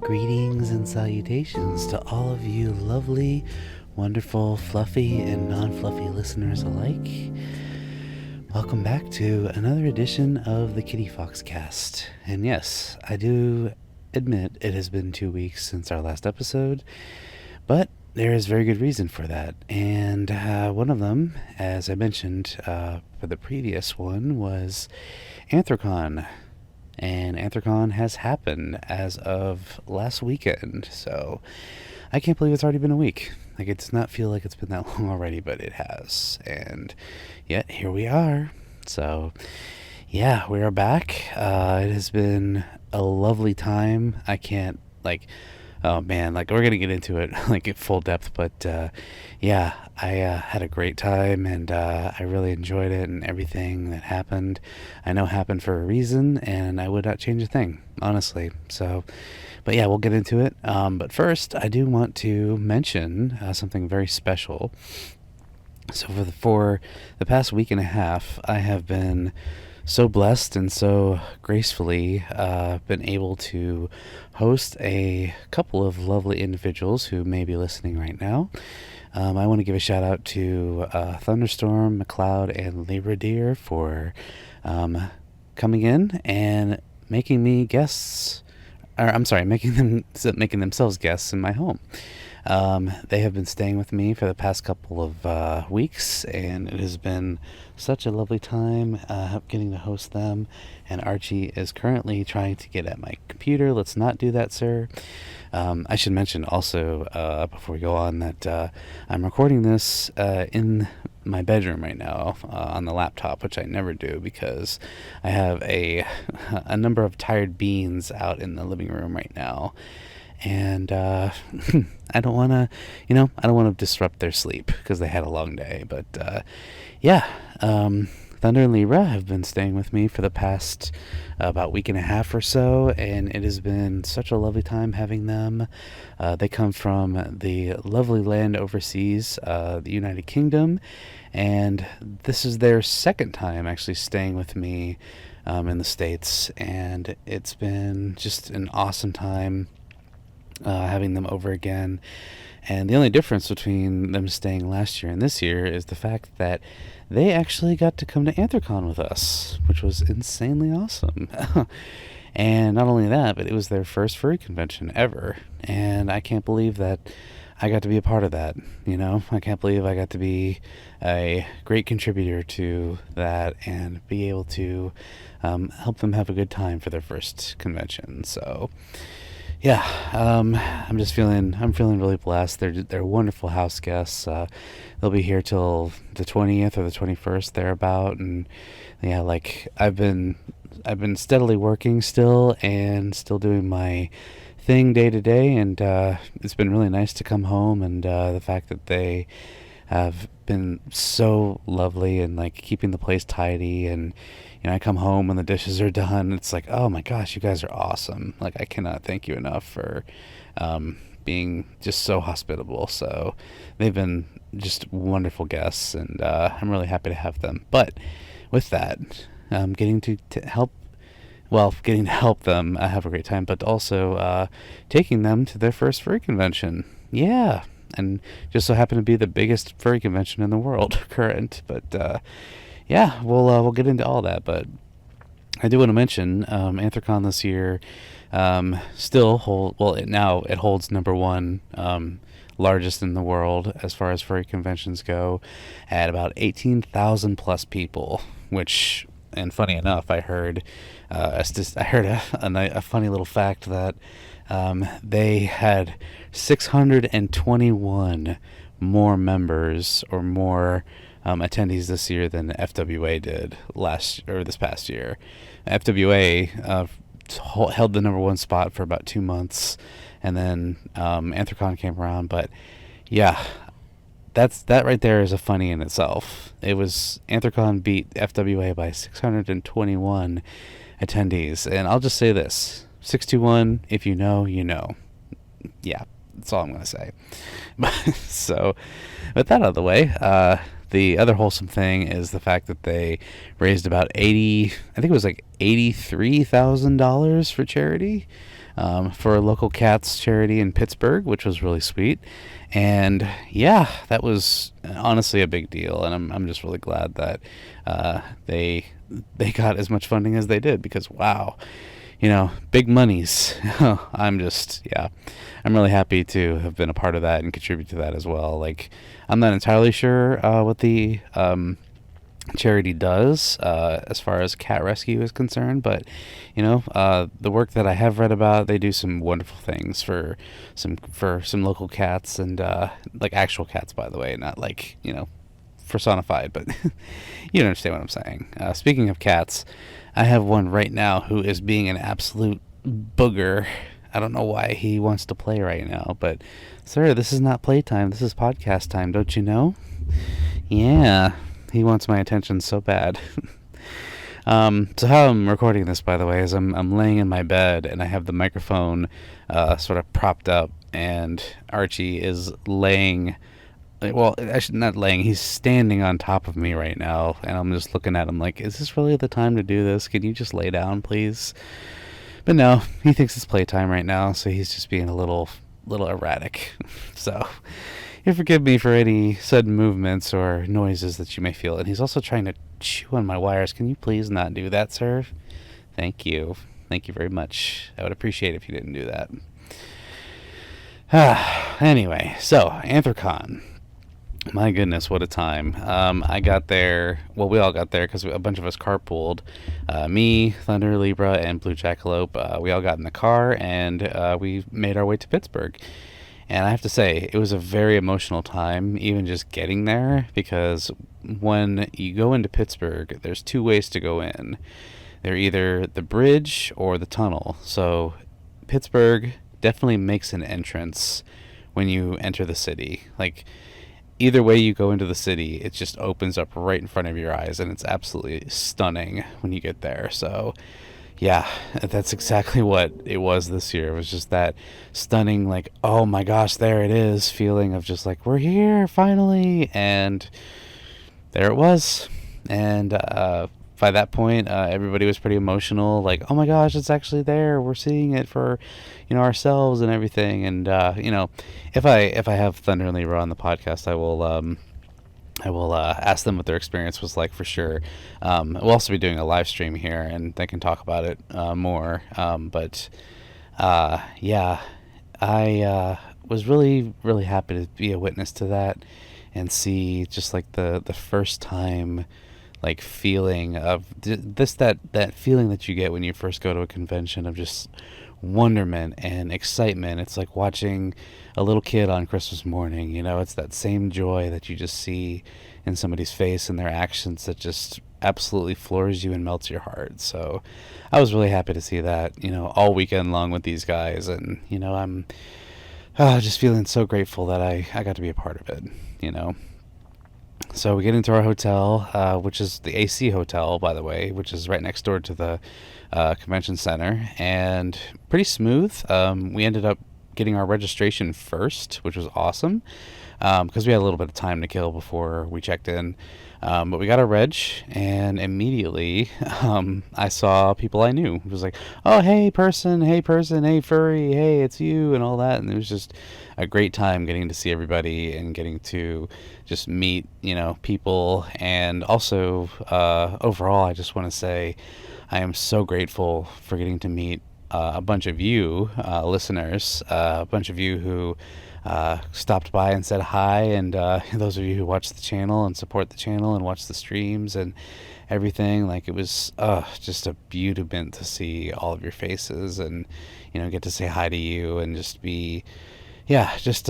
Greetings and salutations to all of you lovely, wonderful, fluffy, and non-fluffy listeners alike. Welcome back to another edition of the KittyFoxCast. And yes, I do admit it has been 2 weeks since our last episode, but there is very good reason for that. And one of them, as I mentioned for the previous one, was Anthrocon. And Anthrocon has happened as of last weekend, so I can't believe it's already been a week. Like, it does not feel like it's been that long already, but it has. And yet, here we are. So, yeah, we are back. It has been a lovely time. I can't, oh man, we're going to get into it, at full depth, but, yeah, I had a great time, and I really enjoyed it, and everything that happened, I know happened for a reason, and I would not change a thing, honestly. So, but yeah, we'll get into it. But first, I do want to mention something very special. So for the past week and a half, I have been so blessed and so gracefully been able to host a couple of lovely individuals who may be listening right now. I want to give a shout out to Thunderstorm, McLeod, and Libra Deer for coming in and making me guests. Or I'm sorry, making themselves guests in my home. They have been staying with me for the past couple of weeks, and it has been such a lovely time getting to host them. And Archie is currently trying to get at my computer. Let's not do that, sir. I should mention also, before we go on, that I'm recording this in my bedroom right now on the laptop, which I never do because I have a number of tired beans out in the living room right now. And I don't want to disrupt their sleep because they had a long day. But Thunder and Libra have been staying with me for the past about week and a half or so, and it has been such a lovely time having them. They come from the lovely land overseas, the United Kingdom, and this is their second time actually staying with me in the States, and it's been just an awesome time having them over again. And the only difference between them staying last year and this year is the fact that they actually got to come to Anthrocon with us, which was insanely awesome. And not only that, but it was their first furry convention ever. And I can't believe that I got to be a part of that. I can't believe I got to be a great contributor to that and be able to help them have a good time for their first convention. So yeah, I'm feeling really blessed. They're wonderful house guests. They'll be here till the 20th or the 21st, thereabout. And yeah, I've been steadily working still and still doing my thing day to day. And it's been really nice to come home, and the fact that they have been so lovely and keeping the place tidy. And I come home when the dishes are done. It's like, oh my gosh, you guys are awesome. I cannot thank you enough for being just so hospitable. So they've been just wonderful guests, and I'm really happy to have them. But with that, getting to help them have a great time, but also taking them to their first furry convention. Yeah, and just so happened to be the biggest furry convention in the world current. But yeah, we'll get into all that, but I do want to mention Anthrocon this year still holds number one largest in the world as far as furry conventions go, at about 18,000 plus people. Which, and funny enough, I heard a funny little fact that they had 621 more members or more attendees this year than FWA did this past year. FWA held the number one spot for about 2 months, and then Anthrocon came around. But yeah, that right there is a funny in itself. It was Anthrocon beat FWA by 621 attendees, and I'll just say this: 621. If you know, you know. Yeah. That's all I'm going to say. So, with that out of the way, the other wholesome thing is the fact that they raised about I think it was like $83,000 for charity, for a local cats charity in Pittsburgh, which was really sweet. And yeah, that was honestly a big deal, and I'm just really glad that they got as much funding as they did, because wow, big monies. I'm really happy to have been a part of that and contribute to that as well. Like, I'm not entirely sure what the charity does as far as cat rescue is concerned, but the work that I have read about, they do some wonderful things for some local cats, and like actual cats, by the way, not like personified, but you understand what I'm saying. Speaking of cats, I have one right now who is being an absolute booger. I don't know why he wants to play right now, but sir, this is not playtime. This is podcast time, don't you know? Yeah, he wants my attention so bad. So how I'm recording this, by the way, is I'm laying in my bed, and I have the microphone sort of propped up, and Archie is laying. Well, actually not laying, he's standing on top of me right now, and I'm just looking at him like, is this really the time to do this? Can you just lay down, please? But no, he thinks it's playtime right now, so he's just being a little erratic. So, you forgive me for any sudden movements or noises that you may feel. And he's also trying to chew on my wires. Can you please not do that, sir? Thank you. Thank you very much. I would appreciate it if you didn't do that. Anyway, so, Anthrocon. My goodness, what a time. I got there, well, we all got there because a bunch of us carpooled. Me, Thunder, Libra, and Blue Jackalope, we all got in the car, and we made our way to Pittsburgh. And I have to say, it was a very emotional time, even just getting there, because when you go into Pittsburgh, there's two ways to go in. They're either the bridge or the tunnel. So Pittsburgh definitely makes an entrance when you enter the city. Like, either way you go into the city, it just opens up right in front of your eyes, and it's absolutely stunning when you get there. So yeah, that's exactly what it was this year. It was just that stunning, like, oh my gosh, there it is feeling of just like, we're here finally. And there it was. And by that point, everybody was pretty emotional, like, oh my gosh, it's actually there, we're seeing it for ourselves and everything. And if I have Thunder and Libra on the podcast, I will ask them what their experience was like, for sure. We'll also be doing a live stream here, and they can talk about it more. But yeah, I was really, really happy to be a witness to that and see just like the first time, like, feeling of that feeling that you get when you first go to a convention of just wonderment and excitement. It's like watching a little kid on Christmas morning. It's that same joy that you just see in somebody's face and their actions that just absolutely floors you and melts your heart. So I was really happy to see that, all weekend long with these guys. And I'm just feeling so grateful that I got to be a part of it. So we get into our hotel, which is the AC Hotel, by the way, which is right next door to the convention center, and pretty smooth. We ended up getting our registration first, which was awesome, because we had a little bit of time to kill before we checked in. But we got our reg, and immediately I saw people I knew. It was like, oh, hey person, hey furry, hey, it's you, and all that. And it was just a great time getting to see everybody and getting to just meet, people. And also, overall, I just want to say I am so grateful for getting to meet a bunch of you listeners, a bunch of you who stopped by and said hi, and those of you who watch the channel and support the channel and watch the streams and everything. Like, it was just a beautiful to see all of your faces and get to say hi to you and just be just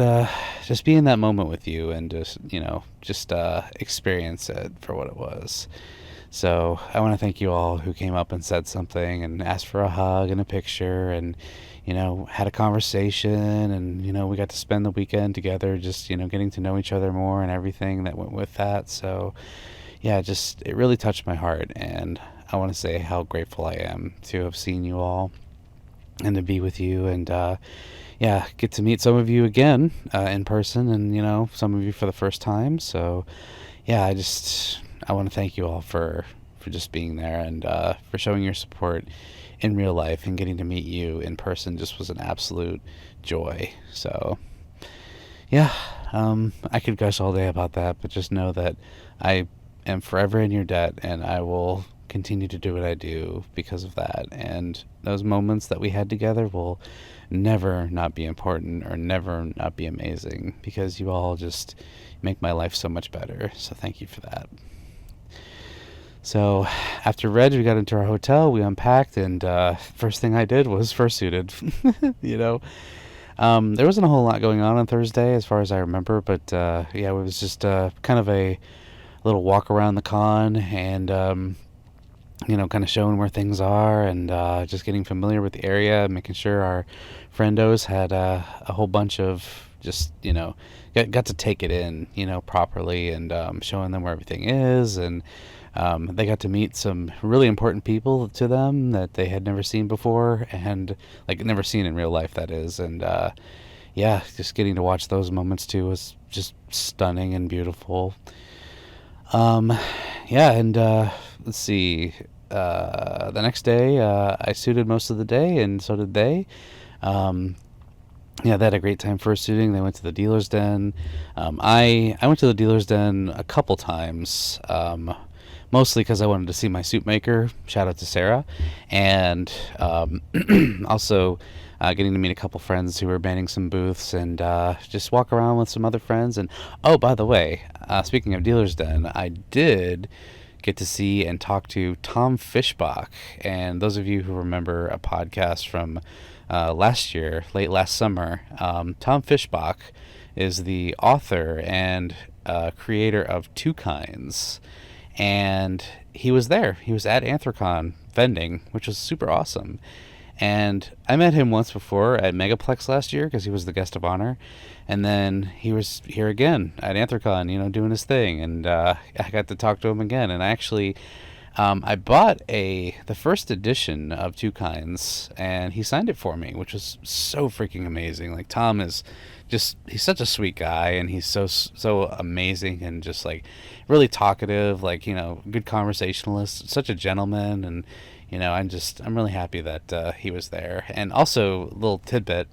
be in that moment with you and just experience it for what it was. So I want to thank you all who came up and said something and asked for a hug and a picture and had a conversation, and we got to spend the weekend together, just getting to know each other more and everything that went with that. So yeah, it really touched my heart, and I want to say how grateful I am to have seen you all and to be with you. And yeah, get to meet some of you again in person, and some of you for the first time. So yeah, I want to thank you all for just being there, and for showing your support in real life, and getting to meet you in person just was an absolute joy. So yeah, I could gush all day about that, but just know that I am forever in your debt, and I will continue to do what I do because of that. And those moments that we had together will never not be important, or never not be amazing, because you all just make my life so much better. So thank you for that. So after Reg, we got into our hotel, we unpacked, and first thing I did was fursuited. you know, there wasn't a whole lot going on Thursday, as far as I remember, but yeah, it was just kind of a little walk around the con, and kind of showing where things are, and just getting familiar with the area, making sure our friendos had a whole bunch of just got to take it in properly, and showing them where everything is, and they got to meet some really important people to them that they had never seen before, and like never seen in real life, that is. And yeah, just getting to watch those moments too was just stunning and beautiful. Yeah, and let's see. The next day, I suited most of the day, and so did they. Yeah, they had a great time fursuiting. They went to the dealer's den. I went to the dealer's den a couple times, mostly because I wanted to see my suit maker. Shout out to Sarah, and also getting to meet a couple friends who were manning some booths, and just walk around with some other friends. And oh, by the way, speaking of dealer's den, I did get to see and talk to Tom Fischbach. And those of you who remember a podcast from last year, late last summer, Tom Fischbach is the author and creator of Two Kinds. And he was there. He was at Anthrocon vending, which was super awesome. And I met him once before at Megaplex last year because he was the guest of honor. And then he was here again at Anthrocon, doing his thing. And I got to talk to him again. And I actually, I bought the first edition of Two Kinds, and he signed it for me, which was so freaking amazing. Like, Tom is he's such a sweet guy, and he's so amazing, and just like really talkative, like, good conversationalist, such a gentleman. And I'm really happy that he was there. And also, a little tidbit,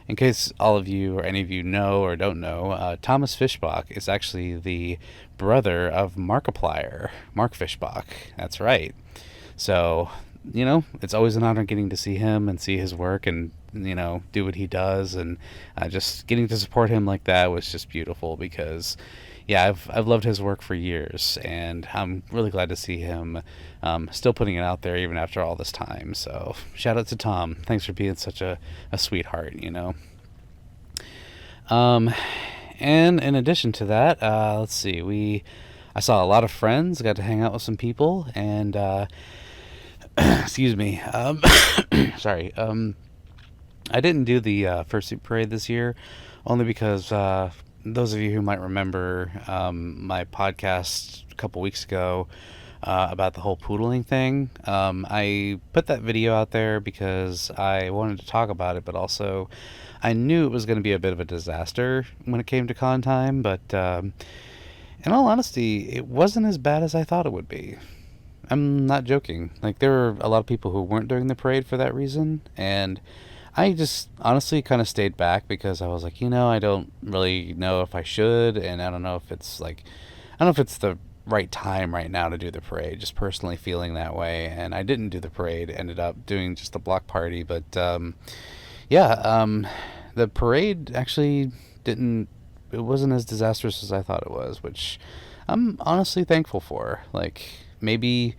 in case all of you or any of you know or don't know, Thomas Fischbach is actually the brother of Markiplier, Mark Fischbach. That's right. So, it's always an honor getting to see him and see his work, and do what he does, and just getting to support him like that was just beautiful, because yeah, I've loved his work for years, and I'm really glad to see him still putting it out there even after all this time. So shout out to Tom. Thanks for being such a sweetheart. And in addition to that, let's see, I saw a lot of friends, got to hang out with some people, and excuse me, sorry, I didn't do the fursuit parade this year, only because those of you who might remember my podcast a couple weeks ago about the whole poodling thing, I put that video out there because I wanted to talk about it, but also I knew it was going to be a bit of a disaster when it came to con time. But in all honesty, it wasn't as bad as I thought it would be. I'm not joking. Like, there were a lot of people who weren't during the parade for that reason, and I just honestly kind of stayed back because I was like, I don't really know if I should, and I don't know if it's the right time right now to do the parade, just personally feeling that way. And I didn't do the parade, ended up doing just a block party. But the parade actually it wasn't as disastrous as I thought it was, which I'm honestly thankful for. Like, maybe,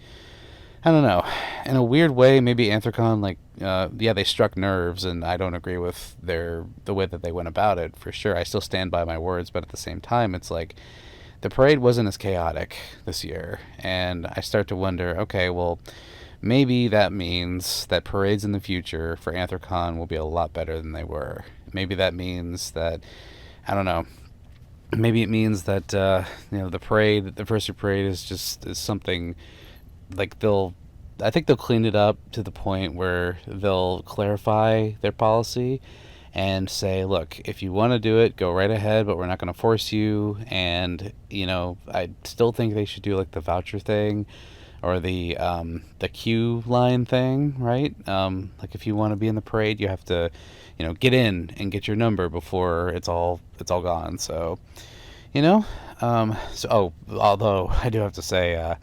I don't know, in a weird way, maybe Anthrocon, like, they struck nerves, and I don't agree with the way that they went about it, for sure. I still stand by my words, but at the same time, it's like, the parade wasn't as chaotic this year, and I start to wonder, okay, well, maybe that means that parades in the future for Anthrocon will be a lot better than they were. Maybe that means that, I don't know, maybe it means that, the fursuit parade is something, like, I think they'll clean it up to the point where they'll clarify their policy, and say, look, if you want to do it, go right ahead, but we're not going to force you. And, I still think they should do like the voucher thing or the queue line thing, right? Like if you want to be in the parade, you have to, get in and get your number before it's all gone. So, although I do have to say,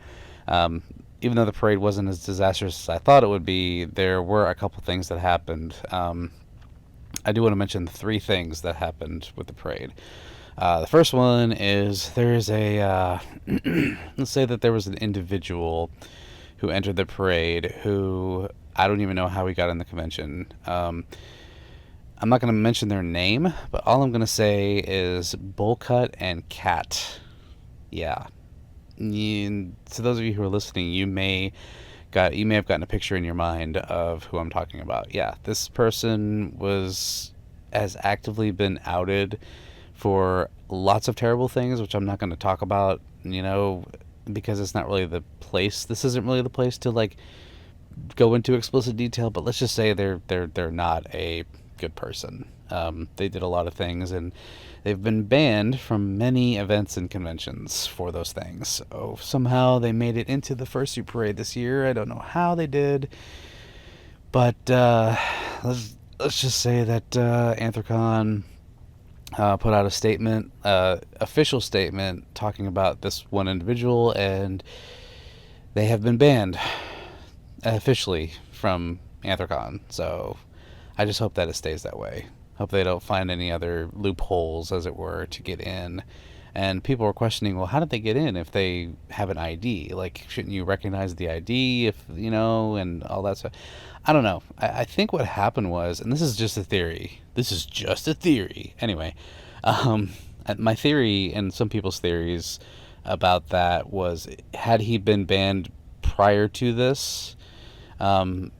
um, even though the parade wasn't as disastrous as I thought it would be, there were a couple things that happened. I do want to mention the three things that happened with the parade. The first one is there's let's say that there was an individual who entered the parade who I don't even know how he got in the convention. I'm not going to mention their name, but all I'm going to say is Bullcut and Cat. Yeah. To those of you who are listening, you may have gotten a picture in your mind of who I'm talking about. Yeah, this person has actively been outed for lots of terrible things, which I'm not going to talk about, because it's not really the place. This isn't really the place to like go into explicit detail, but let's just say they're not a good person. They did a lot of things, and they've been banned from many events and conventions for those things. So somehow they made it into the fursuit parade this year. I don't know how they did, but let's just say that Anthrocon put out a statement, official statement, talking about this one individual, and they have been banned officially from Anthrocon. So I just hope that it stays that way. Hope they don't find any other loopholes, as it were, to get in. And people were questioning, well, how did they get in if they have an ID? Like, shouldn't you recognize the ID if, and all that stuff? I don't know. I think what happened was, and this is just a theory. Anyway, my theory and some people's theories about that was, had he been banned prior to this,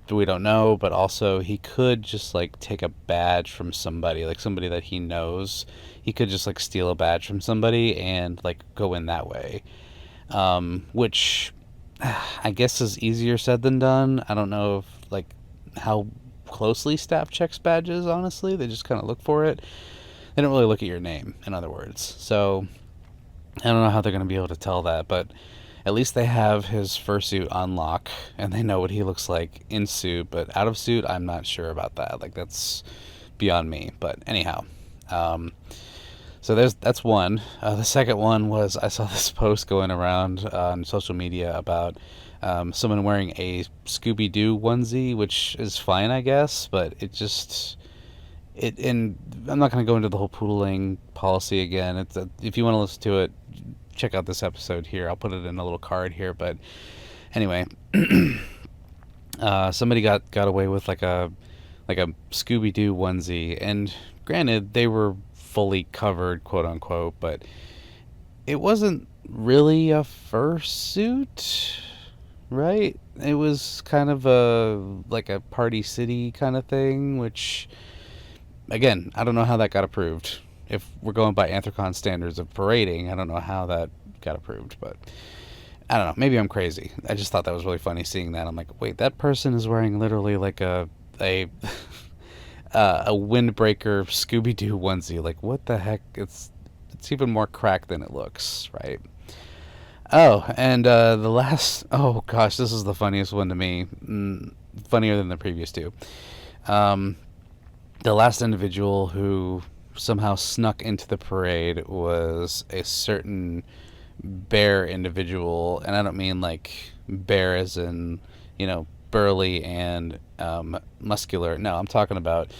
we don't know, but also he could just like take a badge from somebody, like somebody that he knows. He could just like steal a badge from somebody and like go in that way, which I guess is easier said than done. I don't know if like how closely staff checks badges. Honestly, they just kind of look for it. They don't really look at your name, in other words. So I don't know how they're going to be able to tell that, but at least they have his fursuit on lock, and they know what he looks like in suit, but out of suit, I'm not sure about that. Like, that's beyond me. But anyhow, so that's one. The second one was I saw this post going around on social media about someone wearing a Scooby-Doo onesie, which is fine, I guess, but and I'm not going to go into the whole poodling policy again. If you want to listen to it, check out this episode here. I'll put it in a little card here. But anyway, somebody got away with like a Scooby-Doo onesie, and granted they were fully covered, quote unquote, but it wasn't really a fursuit, right? It was kind of like a Party City kind of thing, which again, I don't know how that got approved. If we're going by Anthrocon standards of parading, I don't know how that got approved, but I don't know. Maybe I'm crazy. I just thought that was really funny seeing that. I'm like, wait, that person is wearing literally like a windbreaker Scooby-Doo onesie. Like, what the heck? It's even more cracked than it looks, right? Oh, and the last... Oh, gosh, this is the funniest one to me. Funnier than the previous two. The last individual who somehow snuck into the parade was a certain bear individual, and I don't mean like bear as in, burly and muscular. No, I'm talking about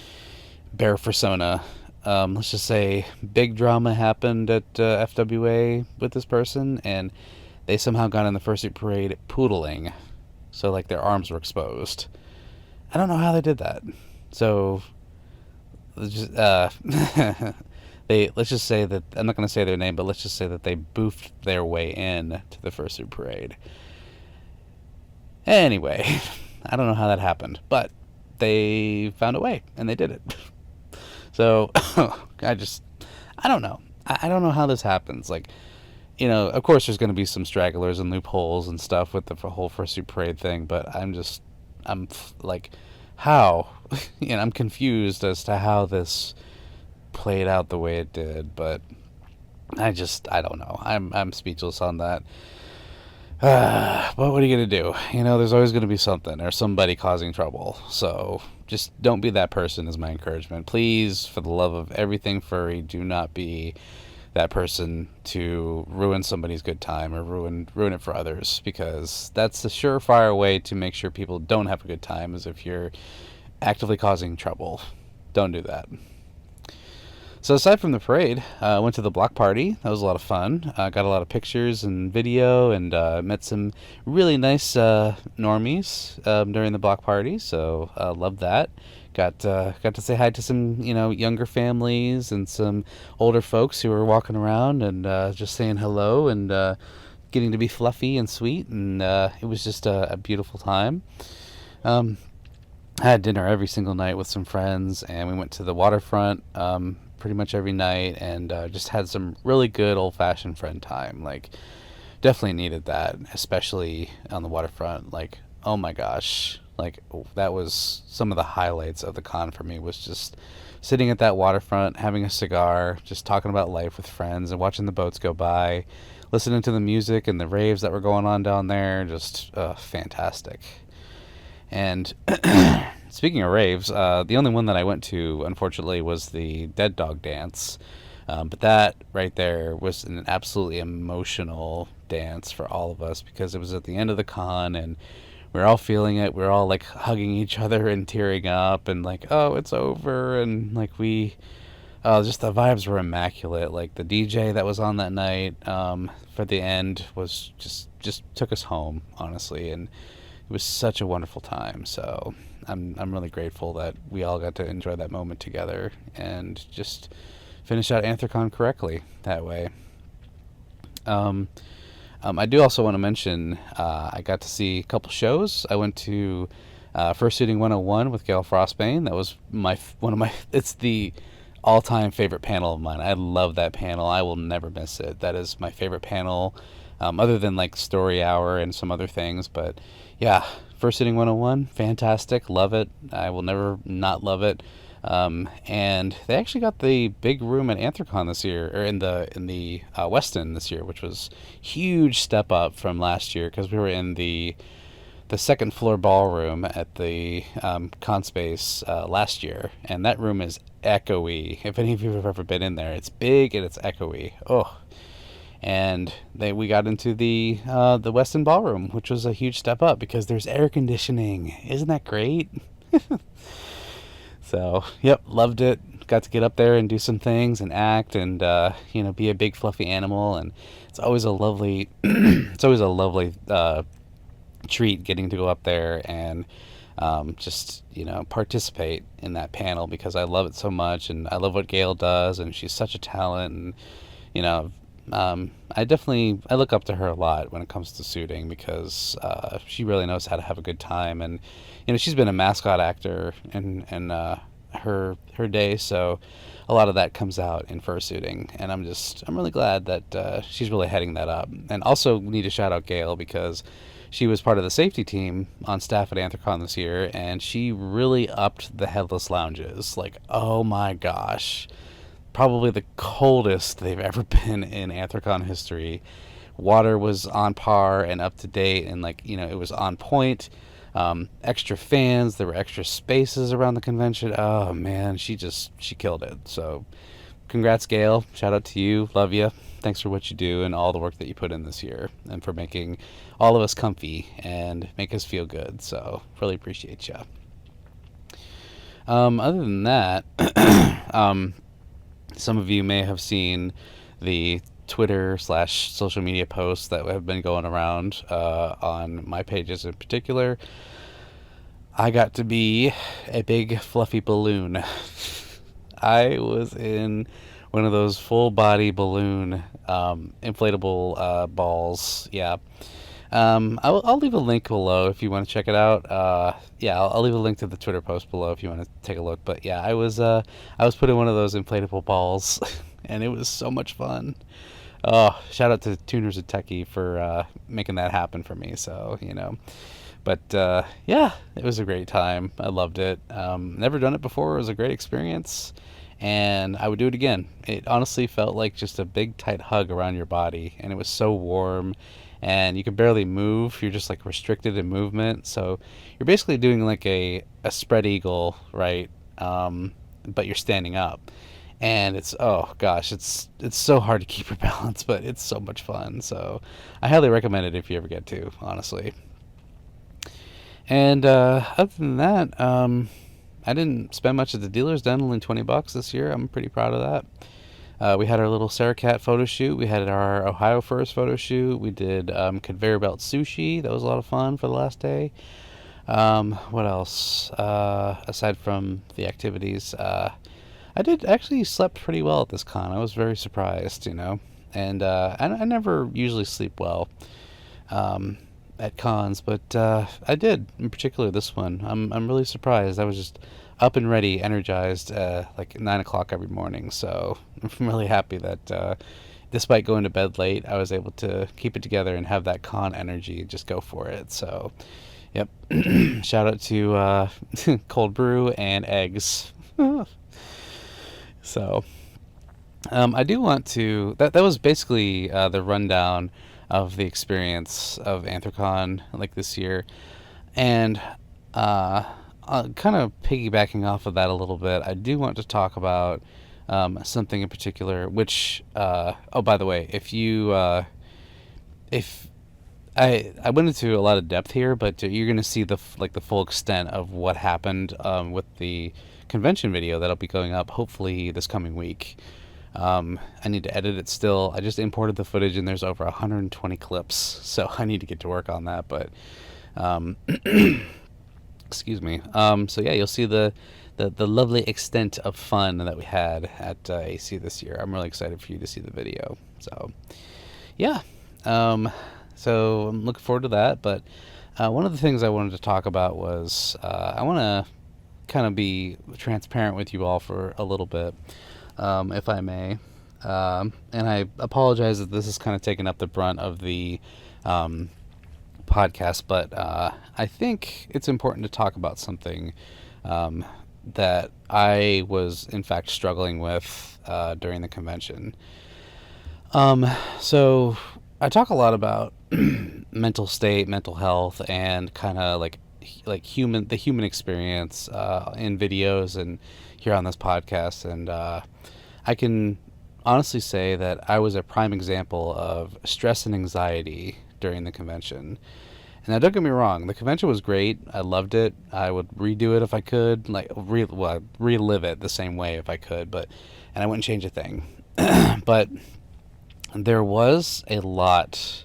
bear persona. Let's just say big drama happened at FWA with this person, and they somehow got in the fursuit parade poodling, so like their arms were exposed. I don't know how they did that. So just, let's just say that, I'm not going to say their name, but let's just say that they boofed their way in to the fursuit parade. Anyway, I don't know how that happened, but they found a way, and they did it. So, I don't know. I don't know how this happens. Like, of course there's going to be some stragglers and loopholes and stuff with the whole fursuit parade thing, but I'm like, how, and I'm confused as to how this played out the way it did, but I don't know. I'm speechless on that. But what are you gonna do? There's always gonna be something or somebody causing trouble. So just don't be that person is my encouragement. Please, for the love of everything furry, do not be that person to ruin somebody's good time or ruin it for others, because that's the surefire way to make sure people don't have a good time is if you're actively causing trouble. Don't do that. So aside from the parade, I went to the block party. That was a lot of fun. Got a lot of pictures and video, and met some really nice normies during the block party. So loved that. Got to say hi to some younger families and some older folks who were walking around and just saying hello and getting to be fluffy and sweet, and it was just a beautiful time. I had dinner every single night with some friends, and we went to the waterfront pretty much every night, and just had some really good old-fashioned friend time. Like, definitely needed that, especially on the waterfront. Like, oh my gosh, like that was some of the highlights of the con for me, was just sitting at that waterfront, having a cigar, just talking about life with friends and watching the boats go by, listening to the music and the raves that were going on down there. Just fantastic. And speaking of raves, the only one that I went to, unfortunately, was the Dead Dog Dance. But that right there was an absolutely emotional dance for all of us, because it was at the end of the con, and we were all feeling it. We were all like hugging each other and tearing up, and like, oh, it's over, and like just the vibes were immaculate. Like the DJ that was on that night for the end was just took us home, honestly, and it was such a wonderful time. So I'm really grateful that we all got to enjoy that moment together and just finish out Anthrocon correctly that way. I do also want to mention I got to see a couple shows. I went to Fursuiting 101 with Gail Frostbane. That was it's the all-time favorite panel of mine. I love that panel. I will never miss it. That is my favorite panel, other than like Story Hour and some other things. But yeah, Fursuiting 101, fantastic. Love it. I will never not love it. And they actually got the big room at Anthrocon this year, or in the Westin this year, which was huge step up from last year, because we were in the second floor ballroom at the con space last year, and that room is echoey. If any of you have ever been in there, it's big and it's echoey. Oh. And we got into the Westin ballroom, which was a huge step up because there's air conditioning. Isn't that great? So, yep, loved it. Got to get up there and do some things and act and be a big fluffy animal. And it's always a lovely treat getting to go up there and just participate in that panel, because I love it so much, and I love what Gail does, and she's such a talent. And I look up to her a lot when it comes to suiting, because she really knows how to have a good time. And she's been a mascot actor in her day, so a lot of that comes out in fursuiting, and I'm really glad that she's really heading that up. And also need to shout out Gail, because she was part of the safety team on staff at Anthrocon this year, and she really upped the headless lounges. Like, oh my gosh, probably the coldest they've ever been in Anthrocon history. Water was on par and up to date, and it was on point. Extra fans, there were extra spaces around the convention. Oh man, she killed it. So congrats, Gail. Shout out to you. Love you. Thanks for what you do and all the work that you put in this year, and for making all of us comfy and make us feel good. So really appreciate you. Other than that, some of you may have seen the Twitter/social media posts that have been going around on my pages in particular. I got to be a big fluffy balloon. I was in one of those full body balloon inflatable balls. Yeah. I'll leave a link below if you want to check it out. I'll leave a link to the Twitter post below if you want to take a look. But yeah, I was put in one of those inflatable balls, and it was so much fun. Oh, shout out to Tuners and Techie for making that happen for me. So But yeah, it was a great time. I loved it. Never done it before. It was a great experience, and I would do it again. It honestly felt like just a big tight hug around your body, and it was so warm, and you could barely move. You're just like restricted in movement, so you're basically doing like a spread eagle, right? But you're standing up, and it's, oh gosh, it's so hard to keep your balance, but it's so much fun. So I highly recommend it if you ever get to, honestly. And other than that, I didn't spend much at the dealer's den, only $20 this year. I'm pretty proud of that. We had our little Sarah Cat photo shoot. We had our Ohio Furs photo shoot. We did conveyor belt sushi. That was a lot of fun for the last day. What else? Aside from the activities, I did actually slept pretty well at this con. I was very surprised, and I never usually sleep well at cons, but I did, in particular this one. I'm really surprised. I was just up and ready, energized, like 9 o'clock every morning. So I'm really happy that despite going to bed late, I was able to keep it together and have that con energy and just go for it. So, yep. Shout out to cold brew and eggs. So, I do want to. That was basically the rundown of the experience of Anthrocon like this year, and kind of piggybacking off of that a little bit, I do want to talk about something in particular. Which, oh, by the way, if I went into a lot of depth here, but you're going to see the full extent of what happened with the convention video that'll be going up hopefully this coming week. I need to edit it still. I just imported the footage and there's over 120 clips, so I need to get to work on that. But excuse me. So yeah, you'll see the lovely extent of fun that we had at AC this year. I'm really excited for you to see the video. So yeah. So I'm looking forward to that. But one of the things I wanted to talk about was I want to kind of be transparent with you all for a little bit. If I may. And I apologize that this is kind of taking up the brunt of the podcast, but I think it's important to talk about something that I was, in fact, struggling with during the convention. So I talk a lot about mental state, mental health, and kind of like the human experience in videos and here on this podcast, and I can honestly say that I was a prime example of stress and anxiety during the convention. And now, don't get me wrong, the convention was great. I loved it. I would redo it if I could, relive it the same way if I could, and I wouldn't change a thing. But there was a lot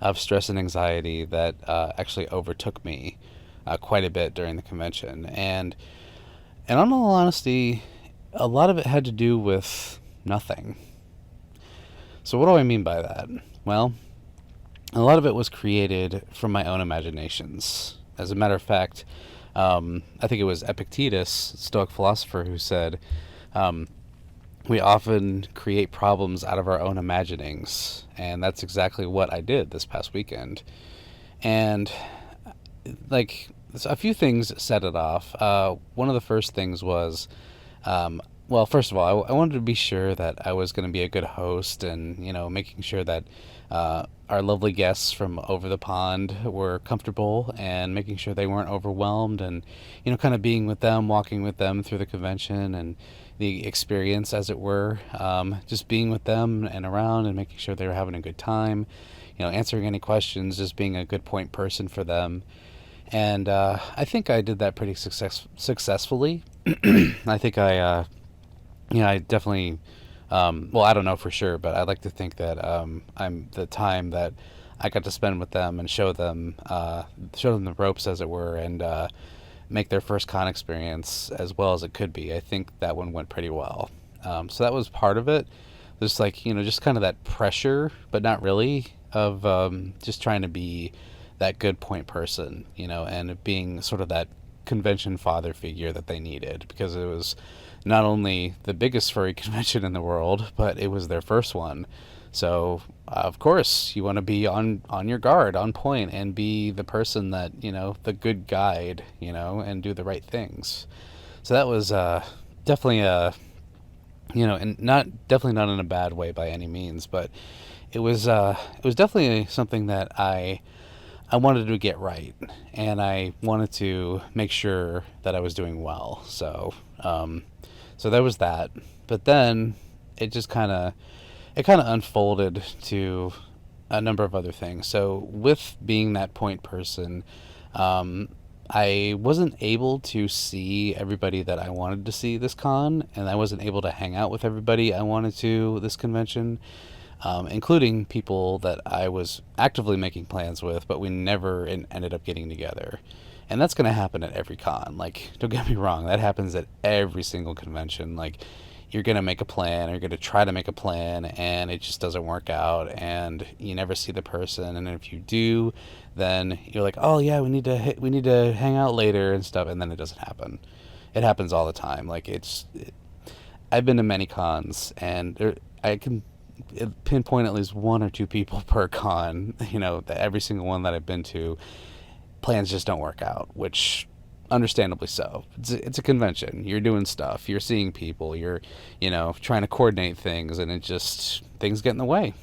of stress and anxiety that actually overtook me quite a bit during the convention, and in all honesty, a lot of it had to do with nothing. So what do I mean by that? Well, a lot of it was created from my own imaginations. As a matter of fact, I think it was Epictetus, Stoic philosopher, who said, we often create problems out of our own imaginings. And that's exactly what I did this past weekend. And, a few things set it off. One of the first things was, well, first of all, I wanted to be sure that I was going to be a good host, and making sure that our lovely guests from over the pond were comfortable, and making sure they weren't overwhelmed, and kind of being with them, walking with them through the convention and the experience, as it were, just being with them and around, and making sure they were having a good time, answering any questions, just being a good point person for them. And I think I did that pretty successfully. I think I definitely, well, I don't know for sure, but I like to think that I'm the time that I got to spend with them and show them the ropes, as it were, and make their first con experience as well as it could be. I think that one went pretty well. So that was part of it. There's just kind of that pressure, but not really, of just trying to be that good point person, and being sort of that convention father figure that they needed, because it was not only the biggest furry convention in the world, but it was their first one. So, of course, you want to be on your guard, on point, and be the person that, the good guide, and do the right things. So that was definitely and not definitely not in a bad way by any means, but it was definitely something that I wanted to get right, and I wanted to make sure that I was doing well. So there was that. But then it just kind of unfolded to a number of other things. So with being that point person, um, I wasn't able to see everybody that I wanted to see this con, and I wasn't able to hang out with everybody I wanted to this convention, including people that I was actively making plans with, but we never ended up getting together. And that's going to happen at every con. Like, don't get me wrong, that happens at every single convention. Like, you're going to make a plan, or you're going to try to make a plan, and it just doesn't work out, and you never see the person. And if you do, then you're like, oh yeah, we need to hang out later and stuff, and then it doesn't happen. It happens all the time. Like, I've been to many cons, and I can pinpoint at least one or two people per con. Every single one that I've been to, plans just don't work out, which understandably so. It's a convention. You're doing stuff. You're seeing people. You're, trying to coordinate things, and things get in the way.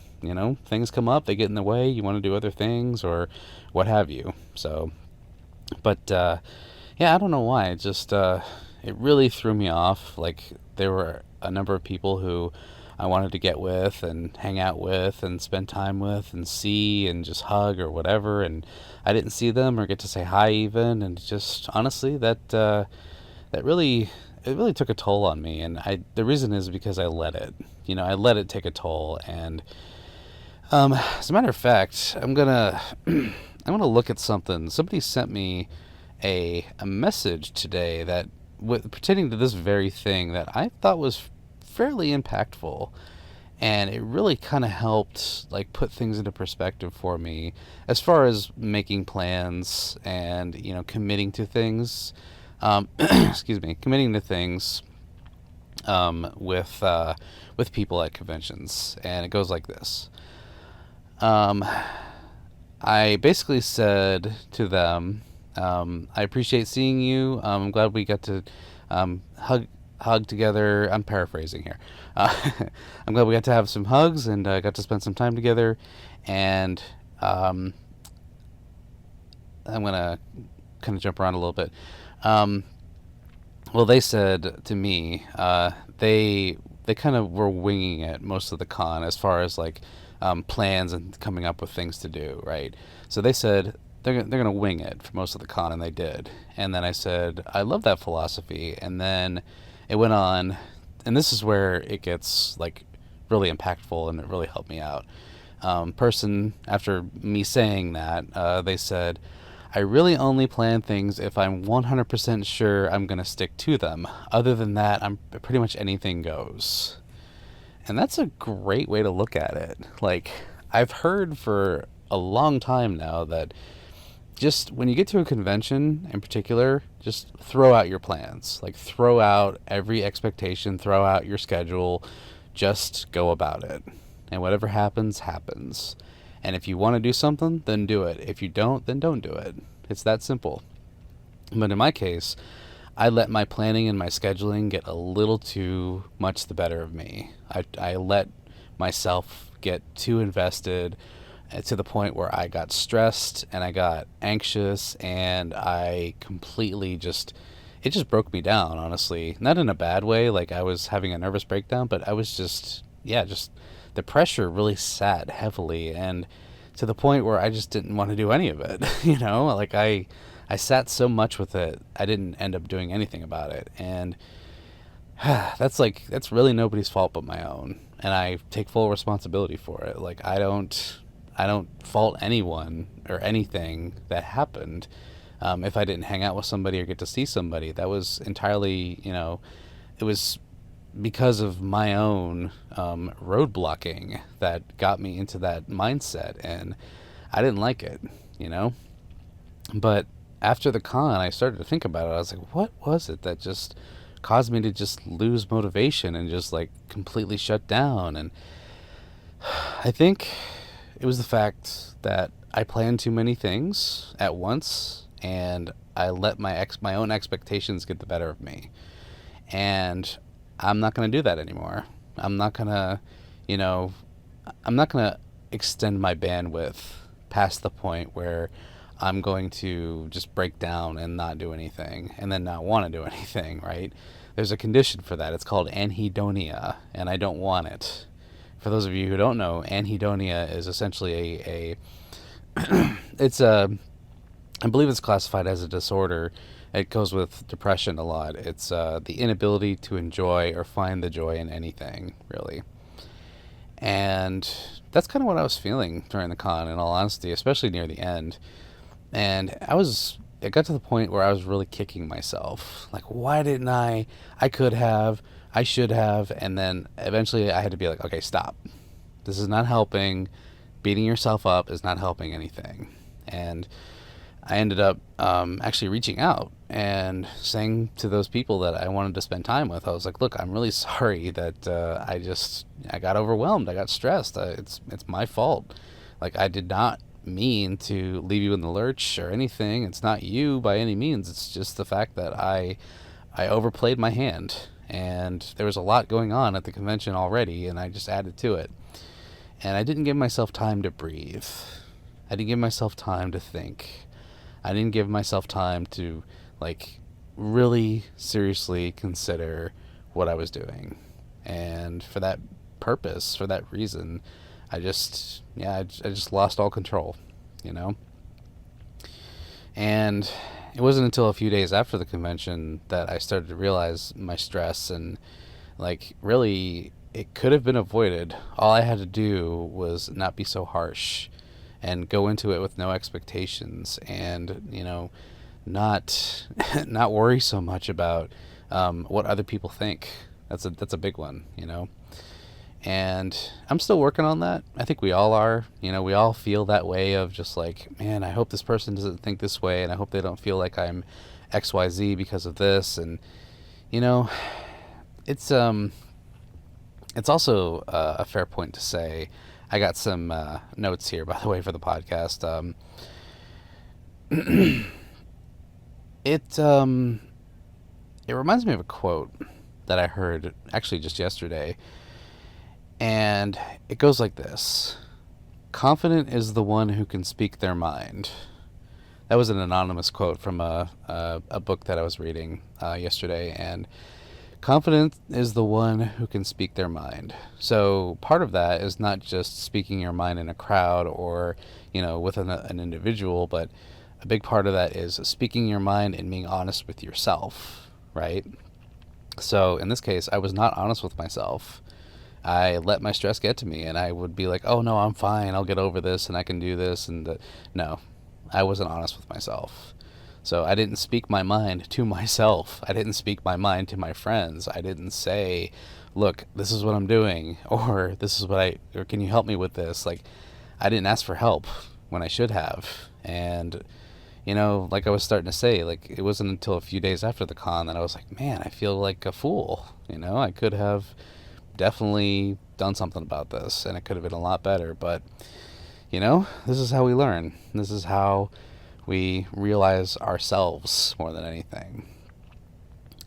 Things come up, they get in the way. You want to do other things or what have you. So, but yeah, I don't know why. It really threw me off. Like, there were a number of people who I wanted to get with and hang out with and spend time with and see and just hug or whatever, and I didn't see them or get to say hi even, and just honestly that really, it really took a toll on me, and the reason is because I let it. I let it take a toll. And as a matter of fact, I'm gonna I'm gonna look at something. Somebody sent me a message today that pertaining to this very thing that I thought was fairly impactful, and it really kind of helped like put things into perspective for me as far as making plans and committing to things. Excuse me, committing to things with people at conventions. And it goes like this. I basically said to them, I appreciate seeing you. I'm glad we got to hug together. I'm paraphrasing here. I'm glad we got to have some hugs and got to spend some time together. And I'm gonna kind of jump around a little bit. Well, they said to me, they kind of were winging it most of the con as far as like plans and coming up with things to do, right? So they said they're gonna wing it for most of the con, and they did. And then I said, I love that philosophy. And then it went on, and this is where it gets like really impactful, and it really helped me out. Person after me saying that, they said, I really only plan things if I'm 100% sure I'm gonna stick to them. Other than that, I'm pretty much anything goes. And that's a great way to look at it. Like, I've heard for a long time now that just when you get to a convention in particular, just throw out your plans. Like, throw out every expectation, throw out your schedule, just go about it. And whatever happens, happens. And if you want to do something, then do it. If you don't, then don't do it. It's that simple. But in my case, I let my planning and my scheduling get a little too much the better of me. I let myself get too invested, to the point where I got stressed and I got anxious, and I completely it just broke me down, honestly. Not in a bad way, like I was having a nervous breakdown, but I was just the pressure really sat heavily, and to the point where I just didn't want to do any of it. Like I sat so much with it, I didn't end up doing anything about it. And that's really nobody's fault but my own, and I take full responsibility for it. Like, I don't fault anyone or anything that happened. If I didn't hang out with somebody or get to see somebody, that was entirely, it was because of my own road blocking that got me into that mindset, and I didn't like it. But after the con, I started to think about it. I was like, what was it that just caused me to just lose motivation and just like completely shut down? And I think it was the fact that I planned too many things at once, and I let my own expectations get the better of me. And I'm not going to do that anymore. I'm not going to, you know, I'm not going to extend my bandwidth past the point where I'm going to just break down and not do anything and then not want to do anything, right? There's a condition for that. It's called anhedonia, and I don't want it. For those of you who don't know, anhedonia is essentially a it's a, I believe it's classified as a disorder. It goes with depression a lot. It's the inability to enjoy or find the joy in anything, really. And that's kind of what I was feeling during the con, in all honesty, especially near the end. And it got to the point where I was really kicking myself. Like, why didn't I could have, I should have. And then eventually I had to be like, okay, stop. This is not helping. Beating yourself up is not helping anything. And I ended up actually reaching out and saying to those people that I wanted to spend time with, I was like, look, I'm really sorry that I got overwhelmed. I got stressed. It's my fault. Like, I did not mean to leave you in the lurch or anything. It's not you by any means. It's just the fact that I overplayed my hand, and there was a lot going on at the convention already, and I just added to it. And I didn't give myself time to breathe. I didn't give myself time to think. I didn't give myself time to, like, really seriously consider what I was doing. And for that purpose, for that reason, I just lost all control, you know? And it wasn't until a few days after the convention that I started to realize my stress, and, like, really, it could have been avoided. All I had to do was not be so harsh and go into it with no expectations, and, you know, not worry so much about what other people think. That's a big one, you know? And I'm still working on that. I think we all are. You know, we all feel that way of just like, man, I hope this person doesn't think this way, and I hope they don't feel like I'm XYZ because of this. And, you know, it's also a fair point to say, I got some notes here, by the way, for the podcast. It reminds me of a quote that I heard actually just yesterday. And it goes like this: confident is the one who can speak their mind. That was an anonymous quote from a book that I was reading yesterday. And confident is the one who can speak their mind. So part of that is not just speaking your mind in a crowd or, you know, with an individual, but a big part of that is speaking your mind and being honest with yourself, right? So in this case, I was not honest with myself. I let my stress get to me, and I would be like, oh no, I'm fine, I'll get over this, and I can do this, and no, I wasn't honest with myself. So I didn't speak my mind to myself. I didn't speak my mind to my friends. I didn't say, look, this is what I'm doing, or this is or can you help me with this? Like, I didn't ask for help when I should have. And, you know, like I was starting to say, like, it wasn't until a few days after the con that I was like, man, I feel like a fool. You know, I could have definitely done something about this, and it could have been a lot better. But, you know, this is how we learn. This is how we realize ourselves more than anything.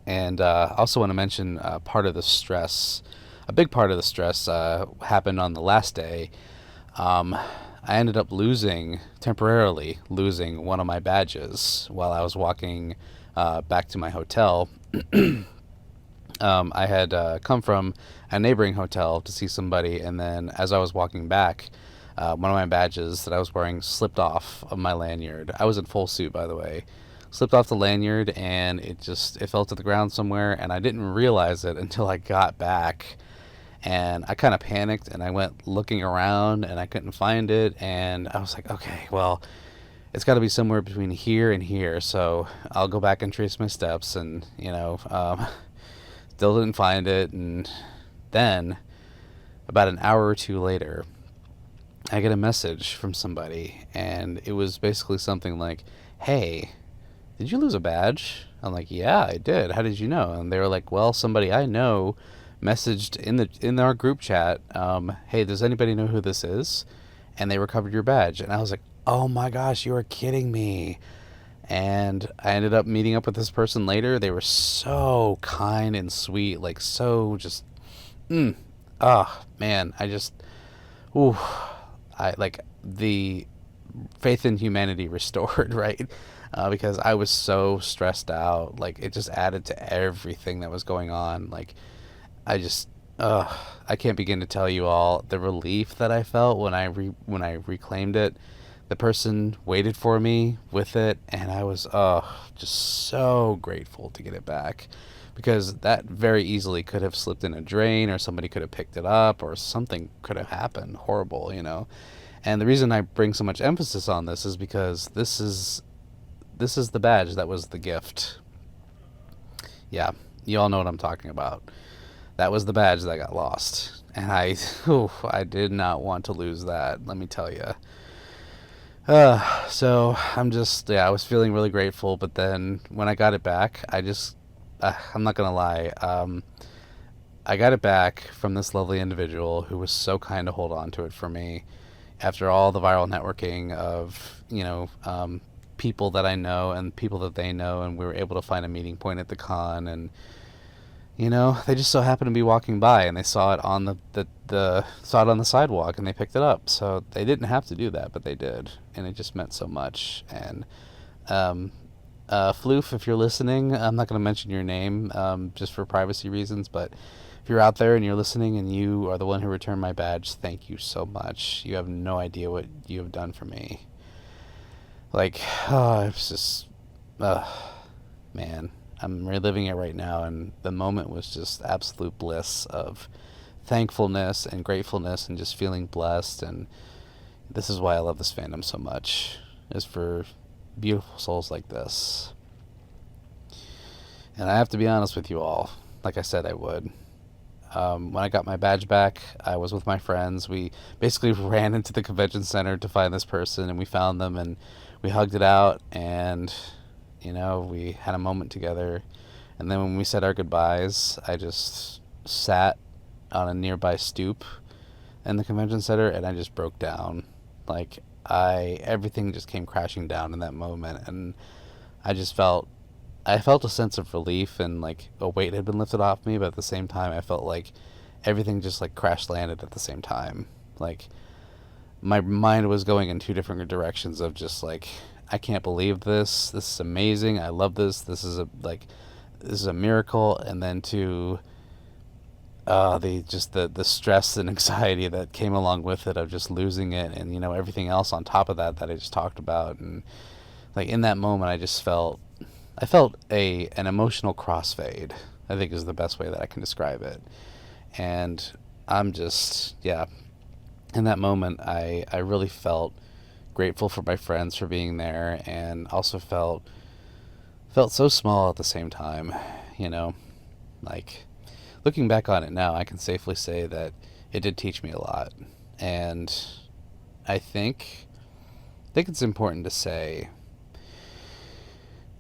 And I also want to mention part of the stress, a big part of the stress happened on the last day. I ended up temporarily losing one of my badges while I was walking back to my hotel. I had come from a neighboring hotel to see somebody, and then as I was walking back, one of my badges that I was wearing slipped off of my lanyard. I was in full suit, by the way. Slipped off the lanyard, and it fell to the ground somewhere, and I didn't realize it until I got back. And I kind of panicked, and I went looking around, and I couldn't find it, and I was like, okay, well, it's got to be somewhere between here and here, so I'll go back and trace my steps, and, you know, still didn't find it. And then, about an hour or two later, I get a message from somebody, and it was basically something like, hey, did you lose a badge? I'm like, yeah, I did. How did you know? And they were like, well, somebody I know messaged in our group chat, hey, does anybody know who this is? And they recovered your badge. And I was like, oh my gosh, you are kidding me. And I ended up meeting up with this person later. They were so kind and sweet, like so just, man, ooh, I like the faith in humanity restored, right? Because I was so stressed out. Like it just added to everything that was going on. Like I just, I can't begin to tell you all the relief that I felt when I reclaimed it. The person waited for me with it, and I was just so grateful to get it back, because that very easily could have slipped in a drain, or somebody could have picked it up, or something could have happened horrible, you know. And the reason I bring so much emphasis on this is because this is the badge that was the gift. Yeah, you all know what I'm talking about. That was the badge that got lost, and I did not want to lose that, let me tell you. So I was feeling really grateful, but then when I got it back, I'm not gonna lie, I got it back from this lovely individual who was so kind to hold on to it for me after all the viral networking of, people that I know and people that they know, and we were able to find a meeting point at the con, and they just so happened to be walking by and they saw it on saw it on the sidewalk, and they picked it up. So they didn't have to do that, but they did, and it just meant so much. And Floof, if you're listening, I'm not going to mention your name just for privacy reasons, but if you're out there and you're listening and you are the one who returned my badge, thank you so much. You have no idea what you have done for me. Like, it's just, man. I'm reliving it right now, and the moment was just absolute bliss of thankfulness and gratefulness and just feeling blessed. And this is why I love this fandom so much, is for beautiful souls like this. And I have to be honest with you all, like I said I would. When I got my badge back, I was with my friends. We basically ran into the convention center to find this person, and we found them, and we hugged it out, and we had a moment together. And then when we said our goodbyes, I just sat on a nearby stoop in the convention center, and I just broke down. Like, everything just came crashing down in that moment, and I felt a sense of relief, and like a weight had been lifted off me, but at the same time I felt like everything just like crash landed at the same time. Like, my mind was going in two different directions of just like, I can't believe this. This is amazing. I love this. This is a miracle. And then to the stress and anxiety that came along with it of just losing it, and everything else on top of that I just talked about. And like in that moment, I felt an emotional crossfade, I think is the best way that I can describe it. And I'm just, in that moment, I really felt grateful for my friends for being there, and also felt so small at the same time. Like, looking back on it now, I can safely say that it did teach me a lot. And I think it's important to say,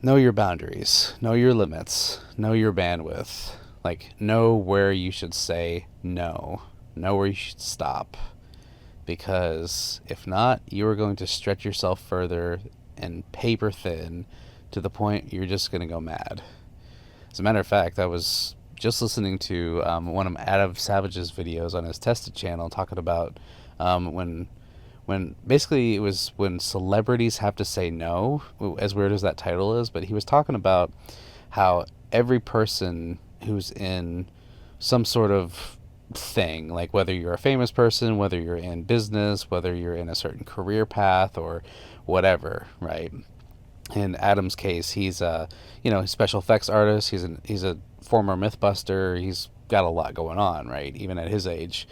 know your boundaries, know your limits, know your bandwidth. Like, know where you should say no, know where you should stop. Because if not, you are going to stretch yourself further and paper thin to the point you're just going to go mad. As a matter of fact, I was just listening to one of Adam Savage's videos on his Tested channel talking about when basically it was when celebrities have to say no, as weird as that title is, but he was talking about how every person who's in some sort of thing, like whether you're a famous person, whether you're in business, whether you're in a certain career path or whatever, right? In Adam's case, he's a special effects artist. He's a former Mythbuster. He's got a lot going on, right? Even at his age.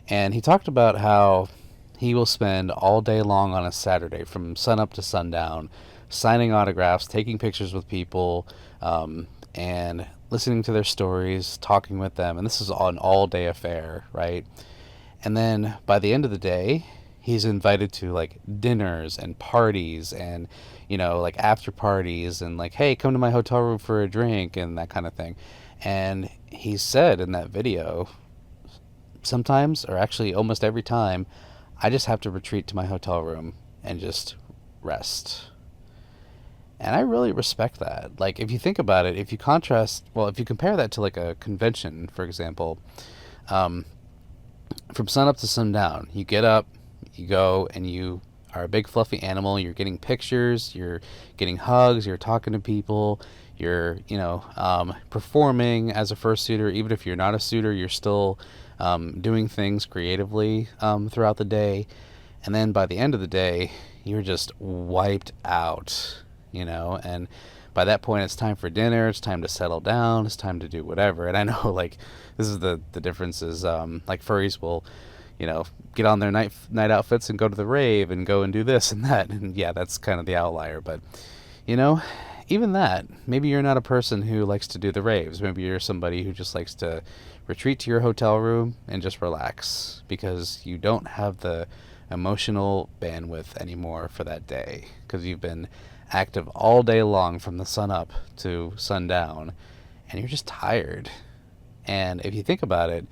And he talked about how he will spend all day long on a Saturday from sunup to sundown signing autographs, taking pictures with people, and listening to their stories, talking with them. And this is an all-day affair, right? And then by the end of the day, he's invited to like dinners and parties and, like after parties and like, hey, come to my hotel room for a drink and that kind of thing. And he said in that video, sometimes, or actually almost every time, I just have to retreat to my hotel room and just rest. And I really respect that. Like, if you think about it, if you compare that to like a convention, for example, um, from sun up to sundown, you get up, you go, and you are a big fluffy animal. You're getting pictures, you're getting hugs, you're talking to people, you're, performing as a fursuiter. Even if you're not a suitor, you're still doing things creatively throughout the day. And then by the end of the day, you're just wiped out, and by that point it's time for dinner, it's time to settle down, it's time to do whatever. And I know, like, this is the difference is, like, furries will, get on their night outfits and go to the rave and go and do this and that. And yeah, that's kind of the outlier. But, even that, maybe you're not a person who likes to do the raves. Maybe you're somebody who just likes to retreat to your hotel room and just relax because you don't have the emotional bandwidth anymore for that day because you've been active all day long from the sun up to sundown, and you're just tired. And if you think about it,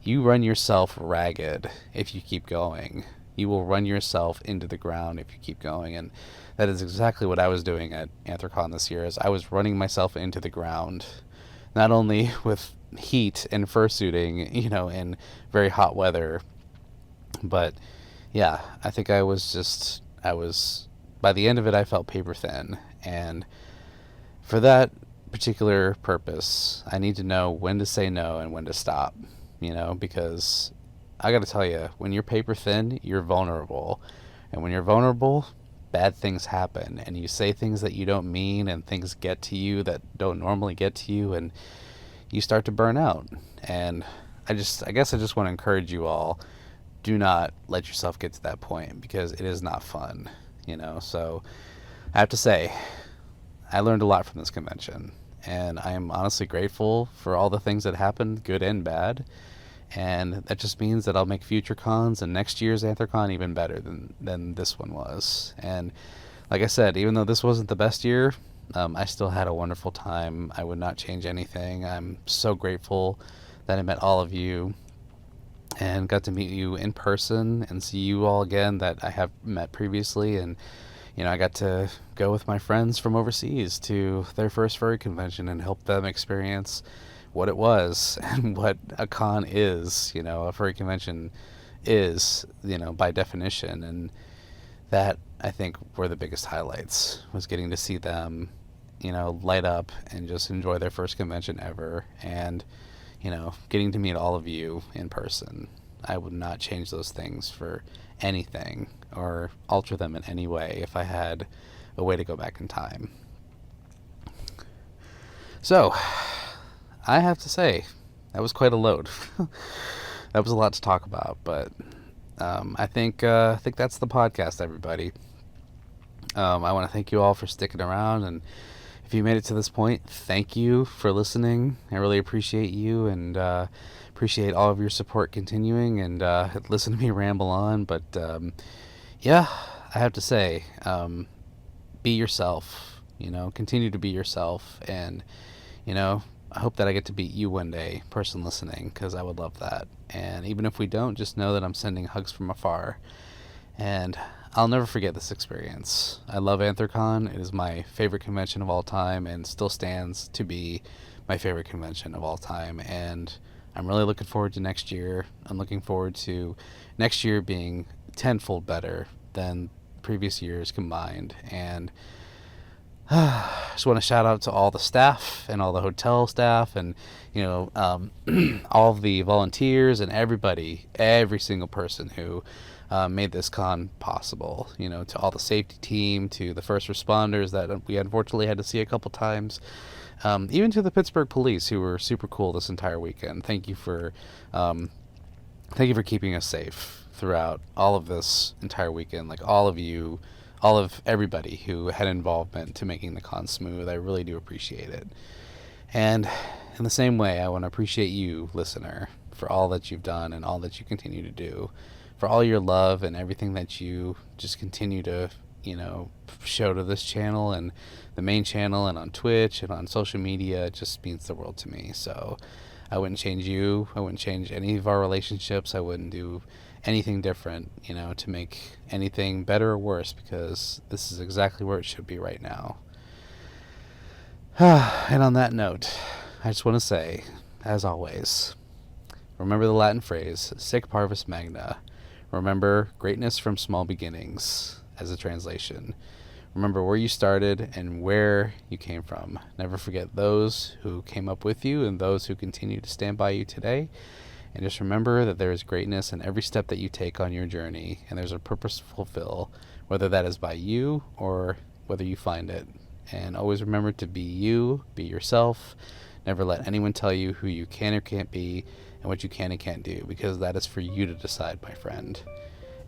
you run yourself ragged if you keep going. You will run yourself into the ground if you keep going. And that is exactly what I was doing at Anthrocon this year, is I was running myself into the ground, not only with heat and fursuiting, in very hot weather, but yeah, I think I was, by the end of it, I felt paper thin. And for that particular purpose, I need to know when to say no and when to stop, because I got to tell you, when you're paper thin, you're vulnerable. And when you're vulnerable, bad things happen. And you say things that you don't mean, and things get to you that don't normally get to you, and you start to burn out. And I guess I just want to encourage you all, do not let yourself get to that point, because it is not fun, So I have to say, I learned a lot from this convention, and I am honestly grateful for all the things that happened, good and bad. And that just means that I'll make future cons and next year's Anthrocon even better than this one was. And like I said, even though this wasn't the best year, I still had a wonderful time. I would not change anything. I'm so grateful that I met all of you and got to meet you in person and see you all again that I have met previously. And I got to go with my friends from overseas to their first furry convention and help them experience what it was and what a con is, a furry convention is, by definition. And that, I think, were the biggest highlights, was getting to see them, light up and just enjoy their first convention ever. And, getting to meet all of you in person. I would not change those things for anything or alter them in any way if I had a way to go back in time. So, I have to say, that was quite a load. That was a lot to talk about, but I think that's the podcast, everybody. I want to thank you all for sticking around, and if you made it to this point, thank you for listening. I really appreciate you, and appreciate all of your support continuing, and listen to me ramble on. But yeah, I have to say, be yourself. Continue to be yourself, and I hope that I get to beat you one day, person listening, because I would love that. And even if we don't, just know that I'm sending hugs from afar. And I'll never forget this experience. I love Anthrocon. It is my favorite convention of all time, and still stands to be my favorite convention of all time. And I'm really looking forward to next year. I'm looking forward to next year being tenfold better than previous years combined. And just want to shout out to all the staff and all the hotel staff, and all of the volunteers and every single person who made this con possible. To all the safety team, to the first responders that we unfortunately had to see a couple times, even to the Pittsburgh police, who were super cool this entire weekend. Thank you for keeping us safe throughout all of this entire weekend. Like, all of everybody who had involvement to making the con smooth. I really do appreciate it. And in the same way, I want to appreciate you, listener, for all that you've done and all that you continue to do, for all your love and everything that you just continue to show to this channel and the main channel and on Twitch and on social media. It just means the world to me. So I wouldn't change you. I wouldn't change any of our relationships. I wouldn't do anything different, to make anything better or worse, because this is exactly where it should be right now. And on that note, I just want to say, as always, remember the Latin phrase, sic parvis magna. Remember greatness from small beginnings as a translation. Remember where you started and where you came from. Never forget those who came up with you and those who continue to stand by you today. And just remember that there is greatness in every step that you take on your journey, and there's a purpose to fulfill, whether that is by you or whether you find it. And always remember to be you, be yourself. Never let anyone tell you who you can or can't be and what you can and can't do, because that is for you to decide, my friend.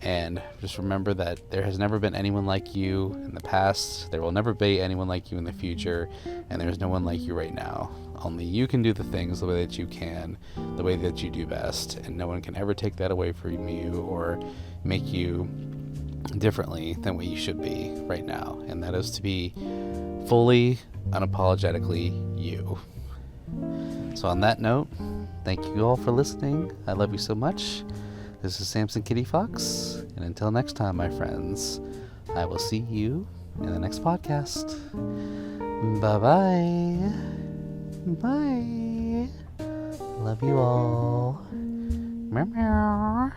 And just remember that there has never been anyone like you in the past, there will never be anyone like you in the future, and there's no one like you right now. Only you can do the things the way that you can, the way that you do best, and no one can ever take that away from you or make you differently than what you should be right now. And that is to be fully, unapologetically you. So on that note, thank you all for listening. I love you so much. This is Samson Kitty Fox, and until next time, my friends, I will see you in the next podcast. Bye-bye. Bye. Love you all. Meow meow.